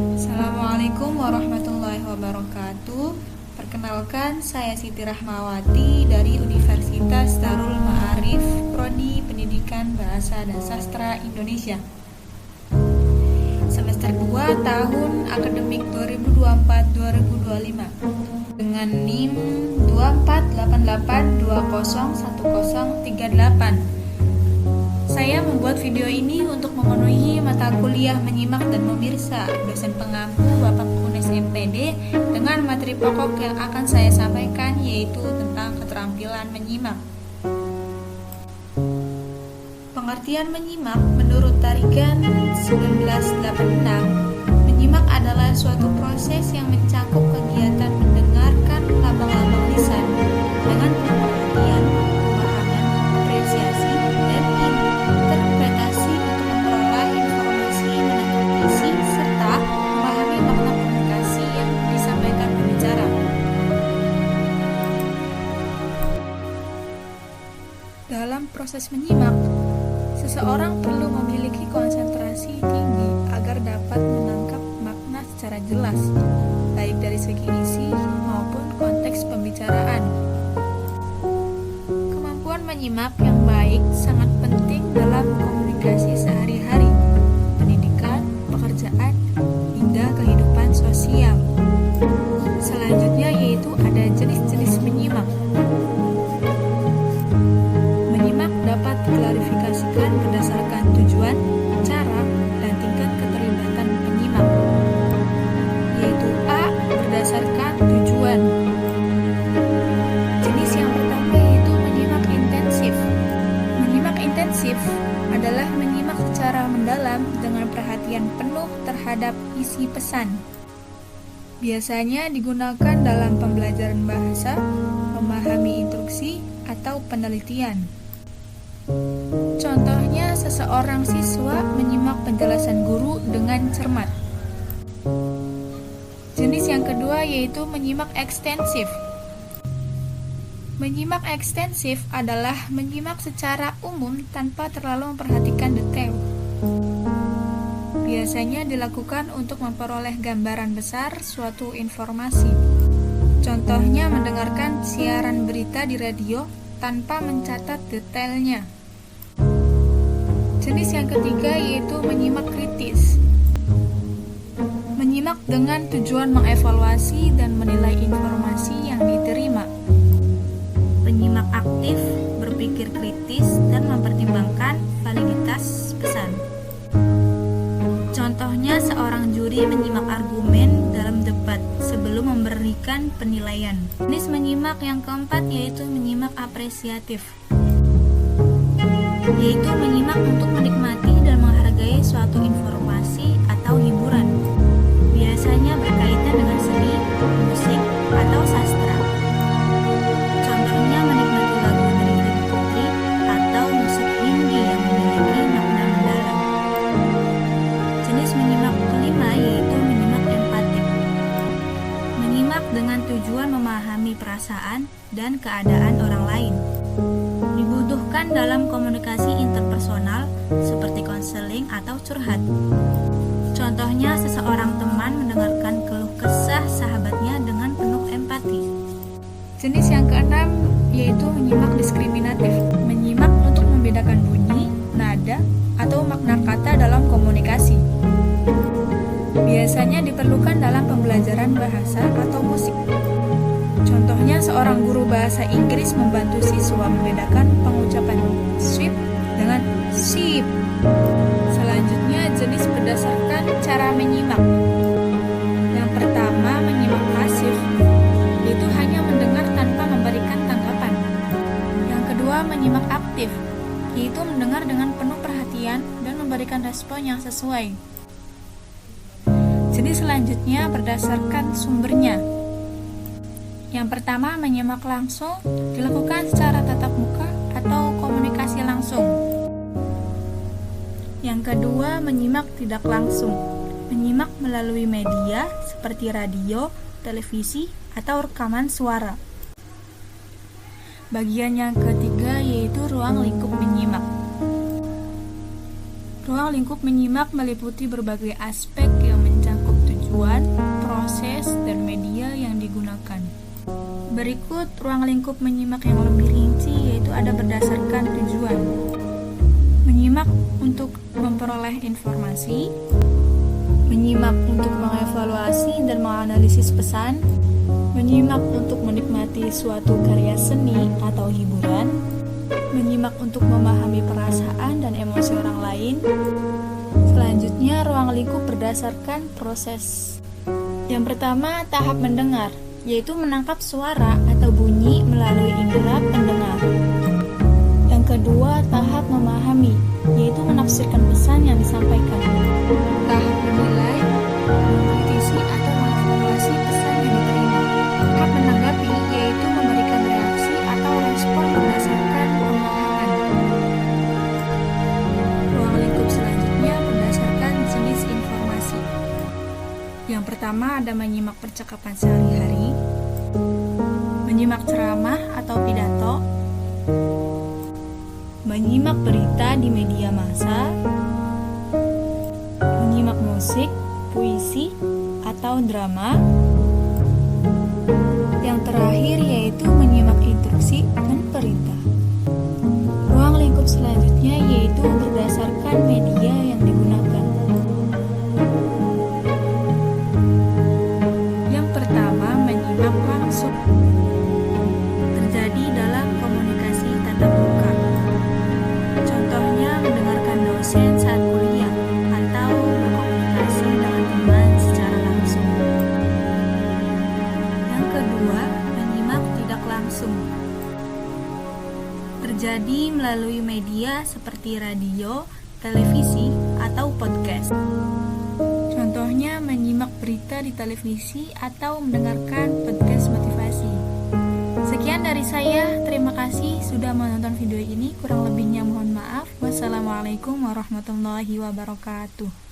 Assalamualaikum warahmatullahi wabarakatuh. Perkenalkan, saya Siti Rahmawati dari Universitas Darul Ma'arif, Prodi Pendidikan Bahasa dan Sastra Indonesia. Semester 2 tahun akademik 2024-2025 dengan NIM 2488201038. Saya membuat video ini untuk memenuhi mata kuliah menyimak dan memirsa dosen pengampu Bapak Unes MPD dengan materi pokok yang akan saya sampaikan, yaitu tentang keterampilan menyimak. Pengertian menyimak menurut Tarigan 1986, menyimak adalah suatu proses yang mencakup kegiatan mendengarkan lambang-lambang lisan dengan perhatian, pemahaman, apresiasi, dan interpretasi untuk memperoleh informasi menangkap isi serta memahami makna komunikasi yang disampaikan pembicara. Dalam proses menyimak, seseorang perlu memiliki konsentrasi tinggi agar dapat menangkap makna secara jelas, baik dari segi isi maupun konteks pembicaraan. Kemampuan menyimak yang baik sangat penting dalam komunikasi sehari-hari, pendidikan, pekerjaan, hingga kehidupan sosial. Selanjutnya yaitu ada jenis-jenis menyimak. Menyimak dapat diklarifikasikan berdasarkan tujuan, cara, dan tingkat keterlibatan penyimak, yaitu A. Berdasarkan tujuan. Jenis yang pertama yaitu menyimak intensif. Menyimak intensif adalah menyimak secara mendalam dengan perhatian penuh terhadap isi pesan. Biasanya digunakan dalam pembelajaran bahasa, memahami instruksi, atau penelitian. Contohnya, seseorang siswa menyimak penjelasan guru dengan cermat. Jenis yang kedua yaitu menyimak ekstensif. Menyimak ekstensif adalah menyimak secara umum tanpa terlalu memperhatikan detail. Biasanya dilakukan untuk memperoleh gambaran besar suatu informasi. Contohnya, mendengarkan siaran berita di radio tanpa mencatat detailnya. Jenis yang ketiga yaitu menyimak kritis. Menyimak dengan tujuan mengevaluasi dan menilai informasi yang diterima. Penyimak aktif, berpikir kritis, dan mempertimbangkan validitas pesan. Contohnya, seorang juri menyimak argumen dalam debat sebelum memberikan penilaian. Jenis menyimak yang keempat yaitu menyimak apresiatif, yaitu menyimak untuk menikmati dan menghargai suatu informasi atau hiburan. Biasanya berkaitan dengan seni, musik, atau sastra. Contohnya, menikmati lagu dari Dewi Putri atau musik Hindi yang memiliki makna mendalam. Jenis menyimak kelima yaitu menyimak empatik. Menyimak dengan tujuan memahami perasaan dan keadaan orang lain. Dibutuhkan dalam komunikasi interpersonal seperti konseling atau curhat. Contohnya, seseorang teman mendengarkan keluh kesah sahabatnya dengan penuh empati. Jenis yang keenam yaitu menyimak diskriminatif. Menyimak untuk membedakan bunyi, nada, atau makna kata dalam komunikasi. Biasanya diperlukan dalam pembelajaran bahasa atau musik. Contohnya, seorang guru bahasa Inggris membantu siswa membedakan pengucapan sweep dengan sheep. Selanjutnya, jenis berdasarkan cara menyimak. Yang pertama, menyimak pasif, yaitu hanya mendengar tanpa memberikan tanggapan. Yang kedua, menyimak aktif, yaitu mendengar dengan penuh perhatian dan memberikan respon yang sesuai. Jenis selanjutnya berdasarkan sumbernya. Yang pertama, menyimak langsung, dilakukan secara tatap muka atau komunikasi langsung. Yang kedua, menyimak tidak langsung, menyimak melalui media seperti radio, televisi, atau rekaman suara. Bagian yang ketiga yaitu ruang lingkup menyimak. Ruang lingkup menyimak meliputi berbagai aspek yang mencakup tujuan tujuan, proses, dan media yang digunakan. Berikut ruang lingkup menyimak yang lebih rinci, yaitu ada berdasarkan tujuan. Menyimak untuk memperoleh informasi, menyimak untuk mengevaluasi dan menganalisis pesan, menyimak untuk menikmati suatu karya seni atau hiburan, menyimak untuk memahami perasaan dan emosi orang lain. Selanjutnya, ruang lingkup berdasarkan proses. Yang pertama, tahap mendengar, yaitu menangkap suara atau bunyi melalui indera pendengar. Yang kedua, tahap memahami, yaitu menafsirkan pesan yang disampaikan. Tahap menilai, mengkritisi atau mengevaluasi pesan yang diterima. Tahap menanggapi, yaitu memberikan reaksi atau respon berdasarkan pemahaman. Ruang lingkup selanjutnya berdasarkan jenis informasi. Yang pertama ada menyimak percakapan sehari-hari, menyimak ceramah atau pidato, menyimak berita di media massa, menyimak musik, puisi, atau drama. Yang terakhir yaitu menyimak instruksi dan perintah. Ruang lingkup selanjutnya yaitu berdasarkan media yang digunakan. Yang pertama, menyimak langsung. Terjadi dalam komunikasi tatap muka. Contohnya mendengarkan dosen saat kuliah atau berkomunikasi dengan teman secara langsung. Yang kedua, menyimak tidak langsung. Terjadi melalui media seperti radio, televisi, atau podcast. Contohnya menyimak berita di televisi atau mendengarkan podcast motivasi. Sekian dari saya, terima kasih sudah menonton video ini. Kurang lebihnya mohon maaf. Wassalamualaikum warahmatullahi wabarakatuh.